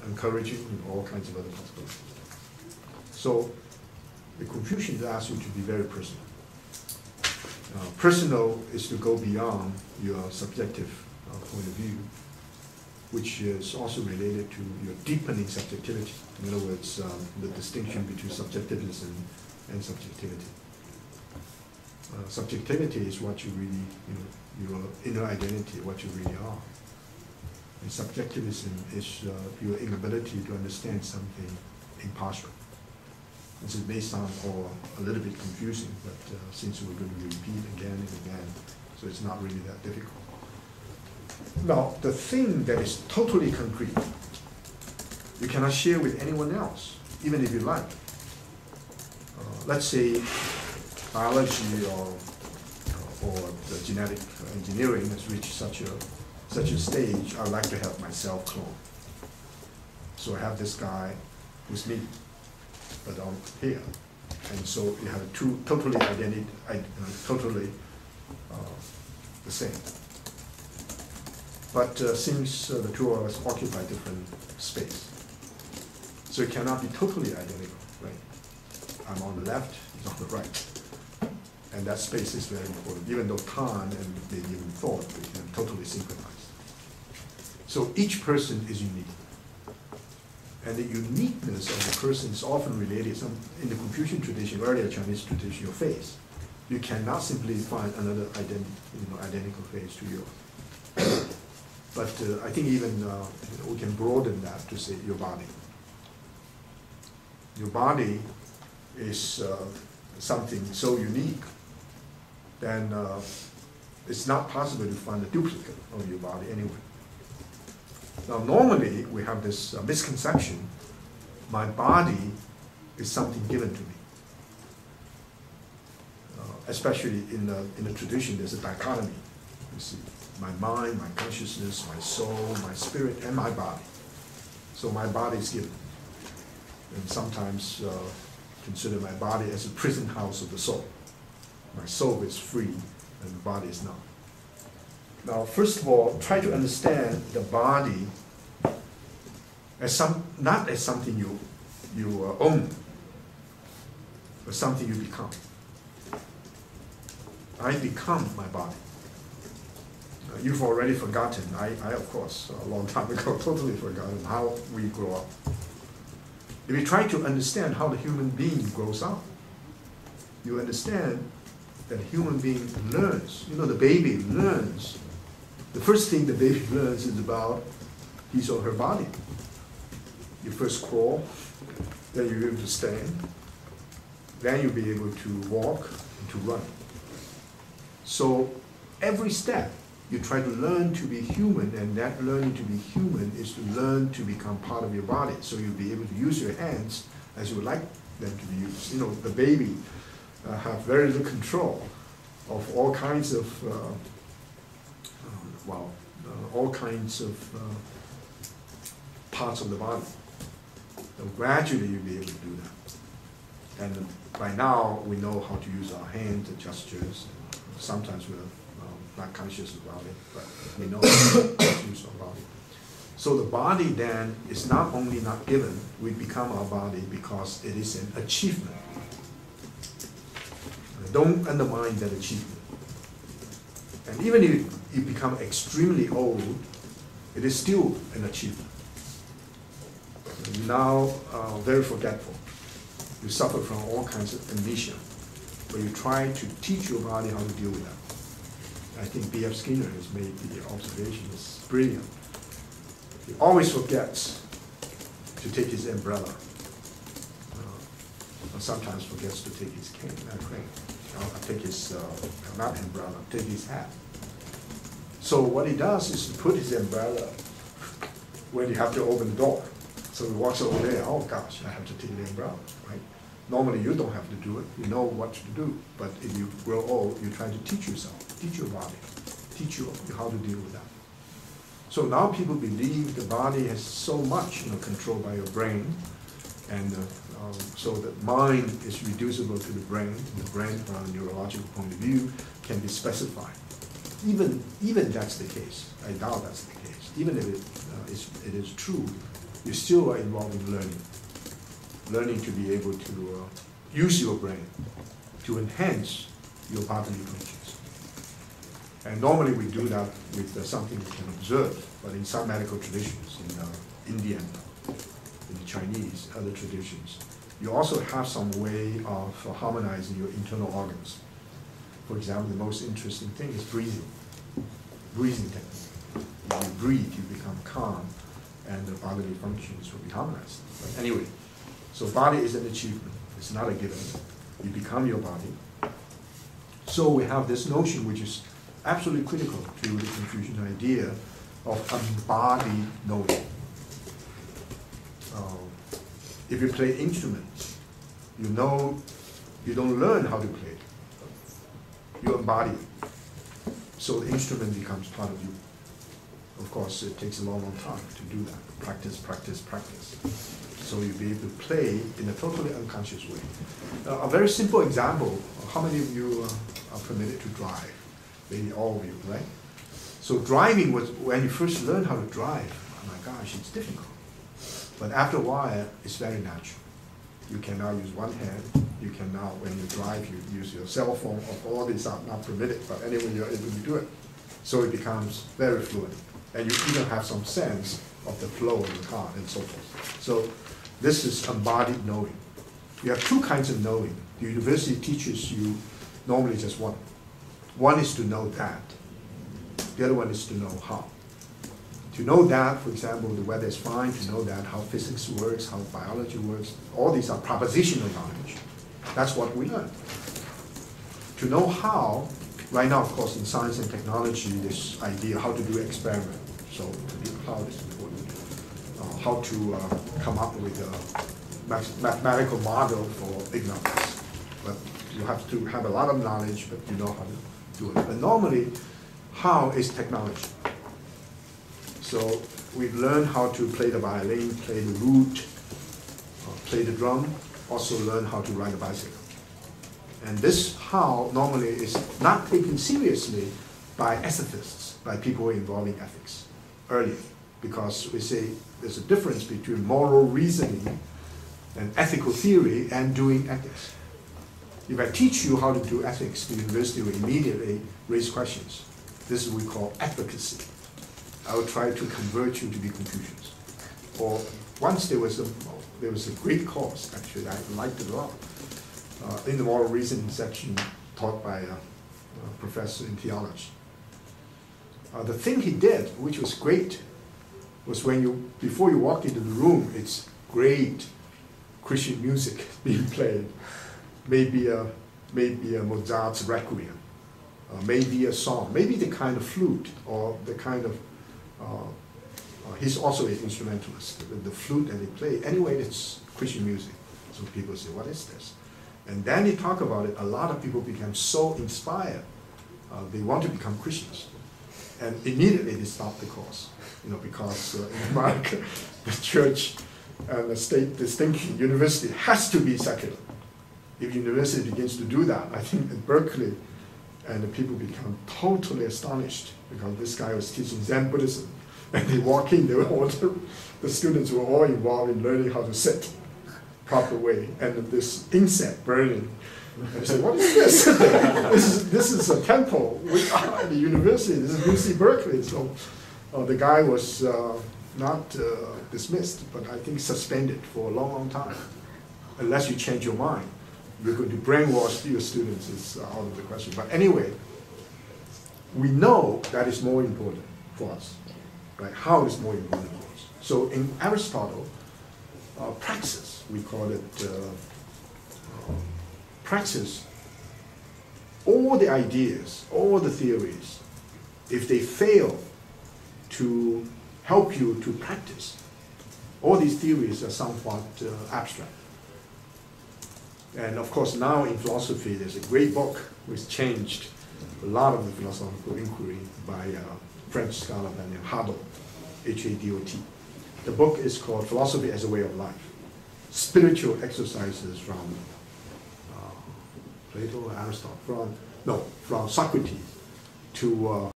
encouraging, all kinds of other possibilities. So the Confucians ask you to be very personal. Personal is to go beyond your subjective point of view, which is also related to your deepening subjectivity. In other words, the distinction between subjectivism and subjectivity. Subjectivity is what you really, your inner identity, what you really are. And subjectivism is your inability to understand something impartial. This is based on, or a little bit confusing, but since we're going to repeat again and again, so it's not really that difficult. Now, the thing that is totally concrete, you cannot share with anyone else, even if you like. Let's say biology or the genetic engineering has reached such a stage, I'd like to have myself cloned. So I have this guy who's me, but on here. And so you have two totally totally the same. But since the two of us occupy different space, so it cannot be totally identical, right? I'm on the left, he's on the right. And that space is very important, even though time and maybe even thought became totally synchronized. So each person is unique. And the uniqueness of the person is often related, in the Confucian tradition, earlier Chinese tradition, your face. You cannot simply find another identical face to yours. But I think even we can broaden that to say your body. Your body is something so unique, then it's not possible to find a duplicate of your body anyway. Now, normally we have this misconception: my body is something given to me. Especially in the tradition, there's a dichotomy. You see, my mind, my consciousness, my soul, my spirit, and my body. So my body is given, and sometimes consider my body as a prison house of the soul. My soul is free, and the body is not. Now, first of all, try to understand the body as not as something you own, but something you become. I become my body. You've already forgotten. I, of course, a long time ago, totally forgotten how we grow up. If you try to understand how the human being grows up, you understand that a human being learns. The baby learns. The first thing the baby learns is about his or her body. You first crawl, then you're able to stand, then you'll be able to walk and to run. So every step, you try to learn to be human, and that learning to be human is to learn to become part of your body. So you'll be able to use your hands as you would like them to be used. The baby have very little control of all kinds of parts of the body. So gradually you'll be able to do that. And by now we know how to use our hands and gestures. Sometimes we're not conscious about it, but we know how to use our body. So the body then is not only not given, we become our body because it is an achievement. Don't undermine that achievement. And even if you become extremely old, it is still an achievement. You're now very forgetful. You suffer from all kinds of amnesia, but you try to teach your body how to deal with that. I think B.F. Skinner has made the observation. It's brilliant. He always forgets to take his umbrella. Or sometimes forgets to take his cane. Take his, not umbrella, take his hat. So what he does is to put his umbrella when you have to open the door. So he walks over there, oh gosh, I have to take the umbrella, right? Normally you don't have to do it, you know what to do, but if you grow old, you try to teach yourself, teach your body, teach you how to deal with that. So now people believe the body has so much controlled by your brain, and so the mind is reducible to the brain from a neurological point of view can be specified. Even that's the case. I doubt that's the case. Even if it is true, you still are involved in learning. Learning to be able to use your brain to enhance your bodily functions. And normally we do that with something we can observe, but in some medical traditions, in Indian, in the Chinese, other traditions, you also have some way of harmonizing your internal organs. For example, the most interesting thing is breathing. Breathing technique. If you breathe, you become calm, and the bodily functions will be harmonized. But anyway, so body is an achievement. It's not a given. You become your body. So we have this notion which is absolutely critical to the Confucian idea of embodied knowing. If you play instruments, you know you don't learn how to play it. You embody it. So the instrument becomes part of you. Of course, it takes a long, long time to do that. Practice, practice, practice. So you'll be able to play in a totally unconscious way. A very simple example, how many of you are permitted to drive? Maybe all of you, right? So driving was, when you first learn how to drive, oh my gosh, it's difficult. But after a while, it's very natural. You can now use one hand. You can now, when you drive, you use your cell phone. All these are not permitted, but anyway, you're able to do it. So it becomes very fluent. And you even have some sense of the flow of the car and so forth. So this is embodied knowing. You have two kinds of knowing. The university teaches you normally just one. One is to know that. The other one is to know how. To know that, for example, the weather is fine, to know that how physics works, how biology works, all these are propositional knowledge. That's what we learn. To know how, right now, of course, in science and technology, this idea how to do experiment. So to do how is important. How to come up with a mathematical model for ignorance. But you have to have a lot of knowledge, but you know how to do it. But normally, how is technology. So we've learned how to play the violin, play the lute, play the drum, also learn how to ride a bicycle. And this how normally is not taken seriously by ethicists, by people involving ethics earlier, because we say there's a difference between moral reasoning and ethical theory and doing ethics. If I teach you how to do ethics, the university will immediately raise questions. This is what we call advocacy. I will try to convert you to be Confucians. Or once there was a great course, actually, I liked it a lot, in the moral reasoning section taught by a professor in theology. The thing he did, which was great, was before you walked into the room, it's great Christian music being played. Maybe a Mozart's Requiem, maybe a song, maybe the kind of flute or the kind of he's also an instrumentalist. The flute that he played, anyway, it's Christian music. So people say, what is this? And then he talked about it. A lot of people became so inspired. They want to become Christians. And immediately they stopped the course. Because in America, the church and the state is thinking university has to be secular. If university begins to do that, I think in Berkeley, and the people become totally astonished because this guy was teaching Zen Buddhism. And they walk in, the students were all involved in learning how to sit proper way. And this incense burning. And they say, what is this? this is a temple. We are at the university. This is UC Berkeley. So the guy was not dismissed, but I think suspended for a long, long time. Unless you change your mind. You're going to brainwash your students is out of the question. But anyway, we know that is more important for us. Right? How is more important for us? So in Aristotle, praxis, we call it praxis, all the ideas, all the theories, if they fail to help you to practice, all these theories are somewhat abstract. And of course, now in philosophy, there's a great book which changed a lot of the philosophical inquiry by a French scholar named Hadot, H-A-D-O-T. The book is called Philosophy as a Way of Life. Spiritual exercises from Plato or Aristotle, from Socrates to